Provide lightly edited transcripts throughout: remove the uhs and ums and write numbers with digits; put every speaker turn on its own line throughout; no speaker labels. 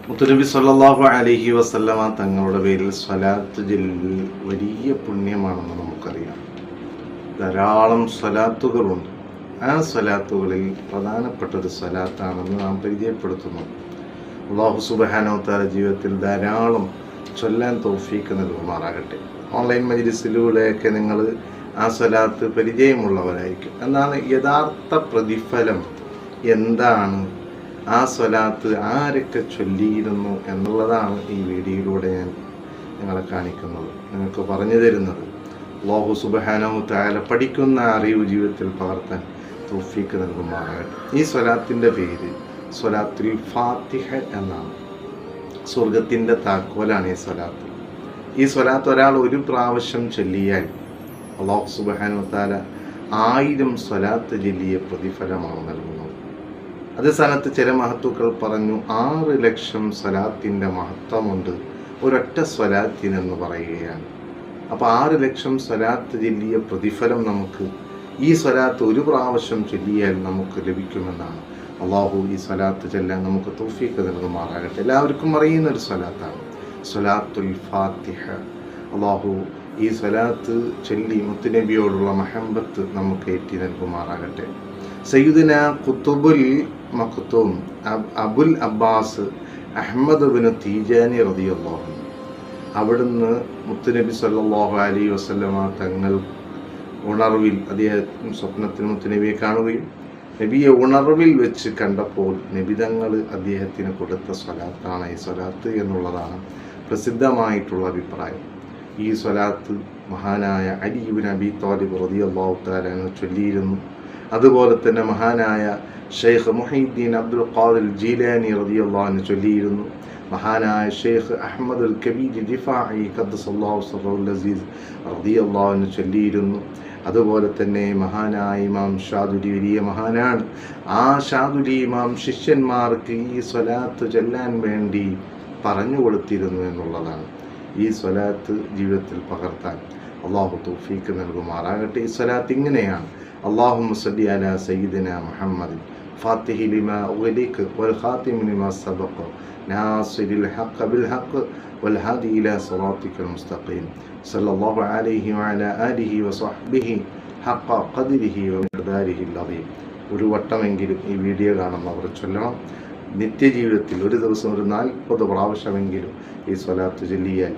മുത്തുനബി സല്ലല്ലാഹു അലൈഹി വസല്ലമ തങ്ങളുടെ പേരിൽ സ്വലാത്ത് ചൊല്ലൽ വലിയ പുണ്യമാണെന്ന് നമുക്കറിയാം. ധാരാളം സ്വലാത്തുകളുണ്ട്. ആ സ്വലാത്തുകളിൽ പ്രധാനപ്പെട്ടൊരു സ്വലാത്താണെന്ന് നാം പരിചയപ്പെടുത്തുന്നു. അല്ലാഹു സുബ്ഹാനഹു വ തആല ജീവിതത്തിൽ ധാരാളം ചൊല്ലാൻ തൗഫീഖ് നൽകുമാറാകട്ടെ. ഓൺലൈൻ മജ്ലിസിലൂടെയൊക്കെ നിങ്ങൾ ആ സ്വലാത്ത് പരിചയമുള്ളവരായിരിക്കും. എന്നാൽ യഥാർത്ഥ പ്രതിഫലം എന്താണ്, ആ സ്വലാത്ത് ആരൊക്കെ ചൊല്ലിയിരുന്നു എന്നുള്ളതാണ് ഈ വീഡിയോയിലൂടെ ഞാൻ നിങ്ങളെ കാണിക്കുന്നത്, നിങ്ങൾക്ക് പറഞ്ഞു തരുന്നത്. അല്ലാഹു സുബ്ഹാനഹു തആല പഠിക്കുന്ന അറിവ് ജീവിതത്തിൽ പകർത്താൻ തൗഫീഖ് നൽകുമാറാകട്ടെ. ഈ സ്വലാത്തിൻ്റെ പേര് സ്വലാത്തുൽ ഫാത്തിഹ എന്നാണ്. സ്വർഗത്തിൻ്റെ താക്കോലാണ് ഈ സ്വലാത്ത്. ഈ സ്വലാത്ത് ഒരാൾ ഒരു പ്രാവശ്യം ചൊല്ലിയാൽ അല്ലാഹു സുബ്ഹാനഹു തആല 1000 സ്വലാത്ത് ചൊല്ലിയ പ്രതിഫലമാണ് നൽകുന്നത്. അതേ സ്ഥാനത്ത് ചില മഹത്തുക്കൾ പറഞ്ഞു 6 ലക്ഷം സ്വലാത്തിൻ്റെ മഹത്വമുണ്ട് ഒരൊറ്റ സ്വലാത്തിനെന്ന് പറയുകയാണ്. അപ്പോൾ 6 ലക്ഷം സ്വലാത്ത് ചൊല്ലിയ പ്രതിഫലം നമുക്ക് ഈ സ്വലാത്ത് ഒരു പ്രാവശ്യം ചൊല്ലിയാൽ നമുക്ക് ലഭിക്കുമെന്നാണ്. അള്ളാഹു ഈ സ്വലാത്ത് ചൊല്ലാൻ നമുക്ക് തൗഫീഖ് നൽകുമാറാകട്ടെ. എല്ലാവർക്കും അറിയുന്ന ഒരു സ്വലാത്താണ് സ്വലാത്തുൽ ഫാത്തിഹ. അള്ളാഹു ഈ സ്വലാത്ത് ചൊല്ലി മുത്തുനബിയോടുള്ള മഹബത്ത് നമുക്ക് ഏറ്റി നൽകുമാറാകട്ടെ. സയ്യിദുന ഖുതുബുൽ മഖ്തൂം Abul Abbas Ahmad bin Tijani റളിയല്ലാഹു അൻഹു അവിടുന്ന് മുത്തുനബി സല്ലല്ലാഹു അലൈഹി വസല്ലമ തങ്ങൾ ഉണർവിൽ അദ്ദേഹം സ്വപ്നത്തിൽ മുത്തുനബിയെ കാണുകയും നബിയെ ഉണർവിൽ വെച്ച് കണ്ടപ്പോൾ നബി തങ്ങൾ അദ്ദേഹത്തിന് കൊടുത്ത സ്വലാത്താണ് ഈ സ്വലാത്ത് എന്നുള്ളതാണ് പ്രസിദ്ധമായിട്ടുള്ള അഭിപ്രായം. ഈ സ്വലാത്ത് മഹാനായ അലി ഇബ്നു അബീ ത്വാലിബ് റളിയല്ലാഹു തആല അൻഹു ചൊല്ലിയിരുന്നു. അതുപോലെ തന്നെ മഹാനായ ഷെയ്ഖ് മുഹീദ്ദീൻ അബ്ദുൽ ഖാദിർ ജീലാനി റളിയല്ലാഹു അൻഹു ചൊല്ലിയിരുന്നു. മഹാനായ ഷെയ്ഖ് അഹ്മദുൽ കബീർ ദിഫാഇ ഖദ്ദസല്ലാഹു സിർറഹുൽ അസീസ് റളിയല്ലാഹു അൻഹു ചൊല്ലിയിരുന്നു. അതുപോലെ തന്നെ മഹാനായ ഇമാം ഷാദുലി വലിയ മഹാനാണ്. ആ ഷാദുലി ഇമാം ശിഷ്യന്മാർക്ക് ഈ സ്വലാത്ത് ചൊല്ലാൻ വേണ്ടി പറഞ്ഞു കൊടുത്തിരുന്നു എന്നുള്ളതാണ്. ഈ സ്വലാത്ത് ജീവിതത്തിൽ പകർത്താൻ അള്ളാഹു തൗഫീഖ് നൽകുമാറാകട്ടെ. ഈ സ്വലാത്ത് ഇങ്ങനെയാണ്: അല്ലാഹുമ്മ സ്വല്ലി അലാ സയ്യിദിന മുഹമ്മദിൻ ഫാത്തിഹി ലിമാ ഉഗ്ലിഖ വൽ ഖാതിമി ലിമാ സബഖ നാസിരിൽ ഹഖ് ബിൽ ഹഖ് വൽ ഹാദി ഇലാ സിറാത്തിക്കൽ മുസ്തഖീം സല്ലല്ലാഹു അലൈഹി വഅലാ ആലിഹി വസഹ്ബിഹി ഹഖ ഖദ്രിഹി വമിഖ്ദാരിഹിൽ അദീം. ഒരു വട്ടമെങ്കിലും ഈ വീഡിയോ കാണുന്നവർ ചൊല്ലണം. നിത്യജീവിതത്തിൽ ഒരു ദിവസം ഒരു 40 പ്രാവശ്യമെങ്കിലും ഈ സ്വലാത്ത് ചൊല്ലിയാൽ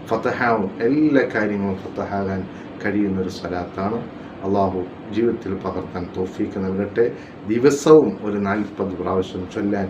ഫതഹാവും എല്ലാ കാര്യങ്ങളും ഫതഹാകാൻ കഴിയുന്നൊരു സ്വലാത്താണ്. അള്ളാഹു ജീവിതത്തിൽ പകർത്താൻ തൗഫീഖ് നൽകട്ടെ. ദിവസവും ഒരു 40 പ്രാവശ്യം ചൊല്ലാൻ